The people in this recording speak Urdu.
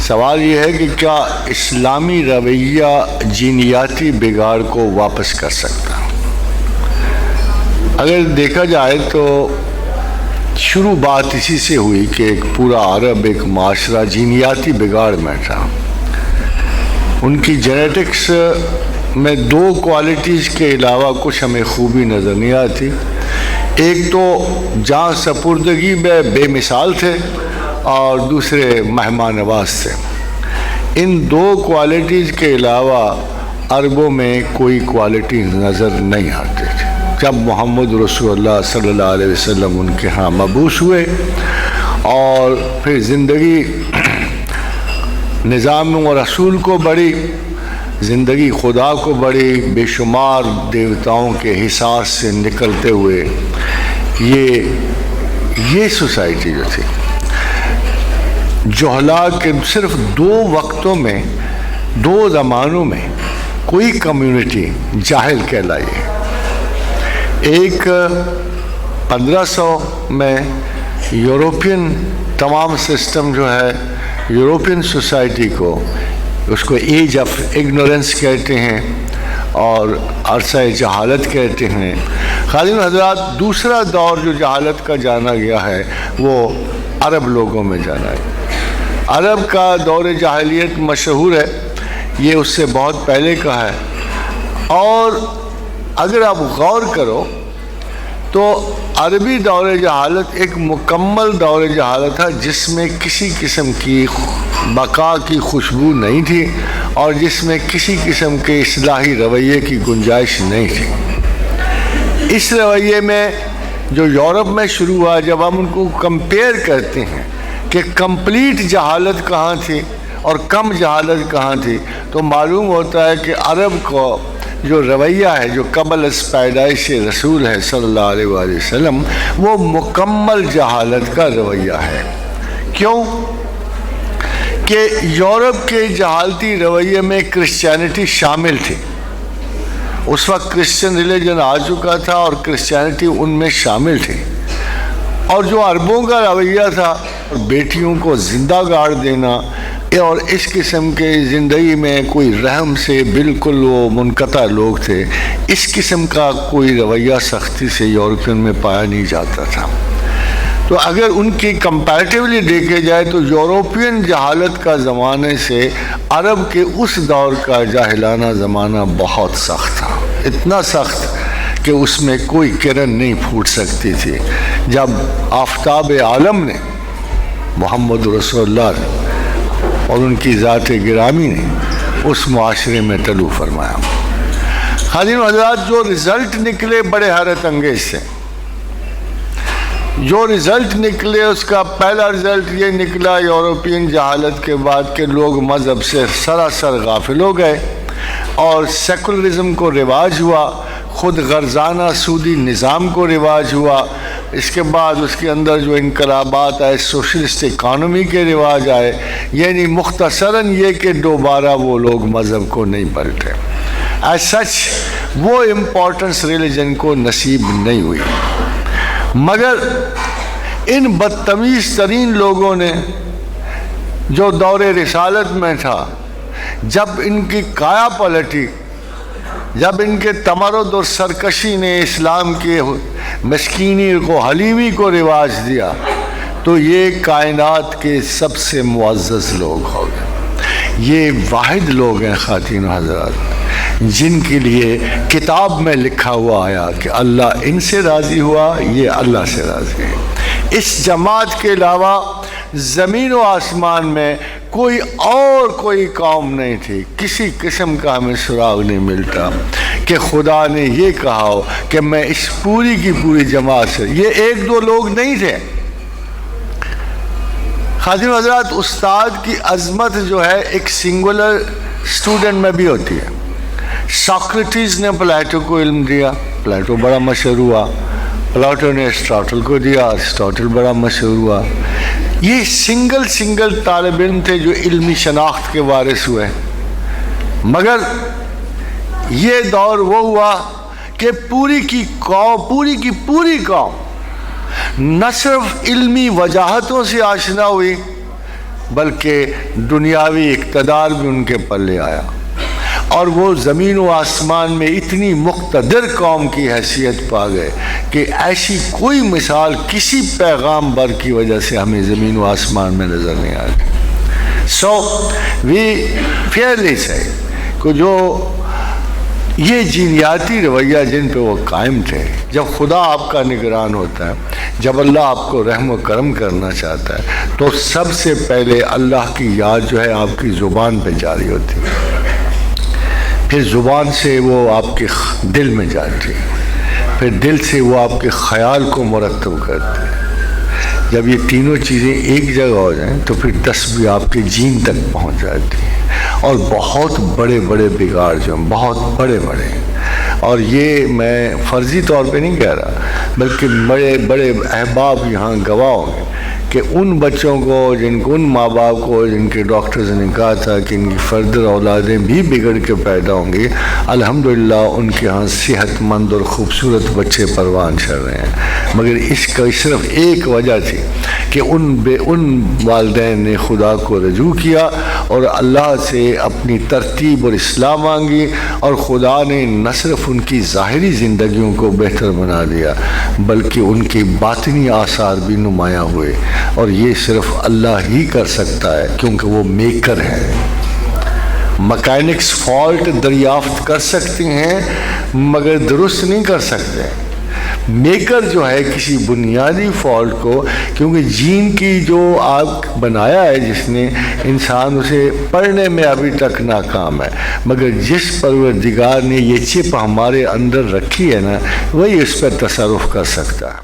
سوال یہ ہے کہ کیا اسلامی رویہ جینیاتی بگاڑ کو واپس کر سکتا؟ اگر دیکھا جائے تو شروع بات اسی سے ہوئی کہ ایک پورا عرب ایک معاشرہ جینیاتی بگاڑ میں تھا. ان کی جینیٹکس میں دو کوالٹیز کے علاوہ کچھ ہمیں خوبی نظر نہیں آتی. ایک تو جاں سپردگی میں بے مثال تھے اور دوسرے مہمان نواز تھے. ان دو کوالٹیز کے علاوہ عربوں میں کوئی کوالٹیز نظر نہیں آتے تھے. جب محمد رسول اللہ صلی اللہ علیہ وسلم ان کے ہاں مبعوث ہوئے اور پھر زندگی نظام و رسول کو بڑھی، زندگی خدا کو بڑھی، بے شمار دیوتاؤں کے حصار سے نکلتے ہوئے یہ سوسائٹی جو تھی جہلا کے صرف دو وقتوں میں دو زمانوں میں کوئی کمیونٹی جاہل کہلائی ہے. ایک 1500 میں یورپین تمام سسٹم جو ہے یورپین سوسائٹی کو اس کو ایج آف اگنورنس کہتے ہیں اور عرصہ جہالت کہتے ہیں. خادم حضرات، دوسرا دور جو جہالت کا جانا گیا ہے وہ عرب لوگوں میں جانا ہے. عرب کا دور جاہلیت مشہور ہے، یہ اس سے بہت پہلے کا ہے. اور اگر آپ غور کرو تو عربی دور جہالت ایک مکمل دور جہالت تھا جس میں کسی قسم کی بقا کی خوشبو نہیں تھی اور جس میں کسی قسم کے اصلاحی رویے کی گنجائش نہیں تھی. اس رویے میں جو یورپ میں شروع ہوا، جب ہم ان کو کمپیئر کرتے ہیں کہ کمپلیٹ جہالت کہاں تھی اور کم جہالت کہاں تھی، تو معلوم ہوتا ہے کہ عرب کو جو رویہ ہے جو قبل از پیدائش رسول ہے صلی اللہ علیہ وآلہ وسلم، وہ مکمل جہالت کا رویہ ہے. کیوں؟ کہ یورپ کے جہالتی رویے میں کرسچینٹی شامل تھی. اس وقت کرسچن ریلیجن آ چکا تھا اور کرسچینٹی ان میں شامل تھی. اور جو عربوں کا رویہ تھا بیٹیوں کو زندہ گاڑ دینا اور اس قسم کے زندگی میں کوئی رحم سے بالکل وہ منقطع لوگ تھے، اس قسم کا کوئی رویہ سختی سے یورپین میں پایا نہیں جاتا تھا. تو اگر ان کی کمپیریٹیولی دیکھے جائے تو یورپین جہالت کا زمانے سے عرب کے اس دور کا جاہلانہ زمانہ بہت سخت تھا. اتنا سخت کہ اس میں کوئی کرن نہیں پھوٹ سکتی تھی. جب آفتاب عالم نے محمد رسول اللہ اور ان کی ذات گرامی نے اس معاشرے میں طلوع فرمایا. خادم حضرات، جو رزلٹ نکلے بڑے حیرت انگیز سے. جو رزلٹ نکلے اس کا پہلا رزلٹ یہ نکلا یورپین جہالت کے بعد کہ لوگ مذہب سے سراسر غافل ہو گئے اور سیکولرزم کو رواج ہوا، خود غرضانہ سودی نظام کو رواج ہوا. اس کے بعد اس کے اندر جو انقلابات آئے سوشلسٹ اکانومی کے رواج آئے. یعنی مختصراً یہ کہ دوبارہ وہ لوگ مذہب کو نہیں پلٹے. ایز سچ وہ امپورٹنس ریلیجن کو نصیب نہیں ہوئی. مگر ان بدتمیز ترین لوگوں نے جو دور رسالت میں تھا، جب ان کی کایا پلٹی، جب ان کے تمرد اور سرکشی نے اسلام کے مسکینی کو حلیمی کو رواج دیا، تو یہ کائنات کے سب سے معزز لوگ ہو گئے. یہ واحد لوگ ہیں خواتین و حضرات جن کے لیے کتاب میں لکھا ہوا آیا کہ اللہ ان سے راضی ہوا، یہ اللہ سے راضی ہے. اس جماعت کے علاوہ زمین و آسمان میں کوئی قوم نہیں تھی. کسی قسم کا ہمیں سراغ نہیں ملتا کہ خدا نے یہ کہا ہو کہ میں اس پوری کی پوری جماعت سے. یہ ایک دو لوگ نہیں تھے. خادم حضرات، استاد کی عظمت جو ہے ایک سنگولر اسٹوڈنٹ میں بھی ہوتی ہے. ساکریٹیز نے پلیٹو کو علم دیا، پلیٹو بڑا مشہور ہوا. پلاٹو نے ارسطاٹل کو دیا، ارسطاٹل بڑا مشہور ہوا. یہ سنگل طالب علم تھے جو علمی شناخت کے وارث ہوئے. مگر یہ دور وہ ہوا کہ پوری کی پوری قوم نہ صرف علمی وجاہتوں سے آشنا ہوئی بلکہ دنیاوی اقتدار بھی ان کے پلے آیا، اور وہ زمین و آسمان میں اتنی مقتدر قوم کی حیثیت پا گئے کہ ایسی کوئی مثال کسی پیغام بر کی وجہ سے ہمیں زمین و آسمان میں نظر نہیں آ گئی۔ So we fairly say کہ جو یہ جینیاتی رویہ جن پہ وہ قائم تھے، جب خدا آپ کا نگران ہوتا ہے، جب اللہ آپ کو رحم و کرم کرنا چاہتا ہے، تو سب سے پہلے اللہ کی یاد جو ہے آپ کی زبان پہ جاری ہوتی ہے، پھر زبان سے وہ آپ کے دل میں جاتی ہے، پھر دل سے وہ آپ کے خیال کو مرتب کرتی ہے۔ جب یہ تینوں چیزیں ایک جگہ ہو جائیں تو پھر تسبیح آپ کے جین تک پہنچ جاتی ہے، اور بہت بڑے بڑے بگاڑ جو ہیں، بہت بڑے بڑے، اور یہ میں فرضی طور پہ نہیں کہہ رہا بلکہ بڑے بڑے احباب یہاں گواہ ہوں گے کہ ان بچوں کو ان ماں باپ کو جن کے ڈاکٹرز نے کہا تھا کہ ان کی فردر اولادیں بھی بگڑ کے پیدا ہوں گی، الحمدللہ ان کے ہاں صحت مند اور خوبصورت بچے پروان چڑھ رہے ہیں، مگر اس کا صرف ایک وجہ تھی کہ ان والدین نے خدا کو رجوع کیا اور اللہ سے اپنی ترتیب اور اصلاح مانگی، اور خدا نے نہ صرف ان کی ظاہری زندگیوں کو بہتر بنا دیا بلکہ ان کے باطنی آثار بھی نمایاں ہوئے، اور یہ صرف اللہ ہی کر سکتا ہے کیونکہ وہ میکر ہے۔ مکینکس فالٹ دریافت کر سکتے ہیں مگر درست نہیں کر سکتے، میکر جو ہے کسی بنیادی فالٹ کو، کیونکہ جین کی جو آپ بنایا ہے جس نے انسان، اسے پڑھنے میں ابھی تک ناکام ہے، مگر جس پروردگار نے یہ چپ ہمارے اندر رکھی ہے نا، وہی اس پر تصرف کر سکتا ہے۔